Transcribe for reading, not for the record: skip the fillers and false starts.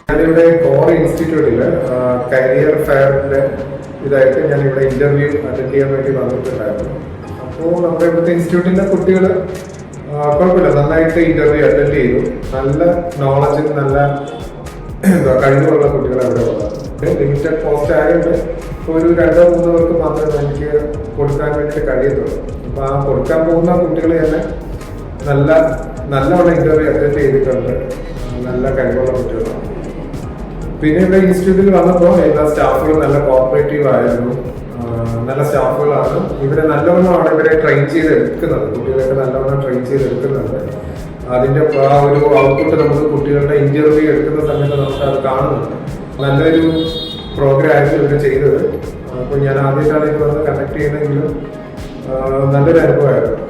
ഞാനിവിടെ core ഇൻസ്റ്റിറ്റ്യൂട്ടില് career ഫെയറിന്റെ ഇതായിട്ട് ഞാൻ ഇവിടെ ഇന്റർവ്യൂ അറ്റൻഡ് ചെയ്യാൻ വേണ്ടി വന്നിട്ടുണ്ടായിരുന്നു. അപ്പോൾ നമ്മുടെ ഇവിടുത്തെ ഇൻസ്റ്റിറ്റ്യൂട്ടിലെ കുട്ടികൾ കുഴപ്പമില്ല, നന്നായിട്ട് ഇന്റർവ്യൂ അറ്റൻഡ് ചെയ്തു. നല്ല നോളജും നല്ല കഴിവുള്ള കുട്ടികൾ അവിടെ ഉള്ളത്. ലിമിറ്റഡ് പോസ്റ്റ് ആയതുകൊണ്ട് ഒരു 2-3 പേർക്ക് മാത്രമേ എനിക്ക് കൊടുക്കാൻ വേണ്ടിയിട്ട് കഴിയത്തുള്ളൂ. അപ്പൊ ആ കൊടുക്കാൻ പോകുന്ന കുട്ടികൾ തന്നെ നല്ലവണ്ണം ഇന്റർവ്യൂ അറ്റൻഡ് ചെയ്തിട്ടുണ്ട്. നല്ല കഴിവുള്ള കുട്ടികളാണ്. പിന്നെ ഇവിടെ ഇൻസ്റ്റിറ്റ്യൂട്ടിൽ വന്നപ്പോൾ എല്ലാ സ്റ്റാഫുകളും നല്ല കോപ്പറേറ്റീവ് ആയിരുന്നു. നല്ല സ്റ്റാഫുകളാണ്. ഇവരെ നല്ലവണ്ണമാണ് ഇവരെ ട്രെയിൻ ചെയ്ത് എടുക്കുന്നത്. കുട്ടികളൊക്കെ നല്ലവണ്ണം ട്രെയിൻ ചെയ്ത് എടുക്കുന്നുണ്ട്. അതിന്റെ ആ ഒരു ഔട്ട്പുട്ട് നമുക്ക് കുട്ടികളുടെ ഇന്റർവ്യൂ എടുക്കുന്ന സമയത്ത് നമുക്ക് അത് കാണുന്നുണ്ട്. നല്ലൊരു പ്രോഗ്രാം ആയിരുന്നു ഇവർ ചെയ്തത്. അപ്പോൾ ഞാൻ ആദ്യമായിട്ടാണ് ഇത് വന്ന് കണ്ടക്ട് ചെയ്യുന്നതെങ്കിലും നല്ലൊരു അനുഭവമായിരുന്നു.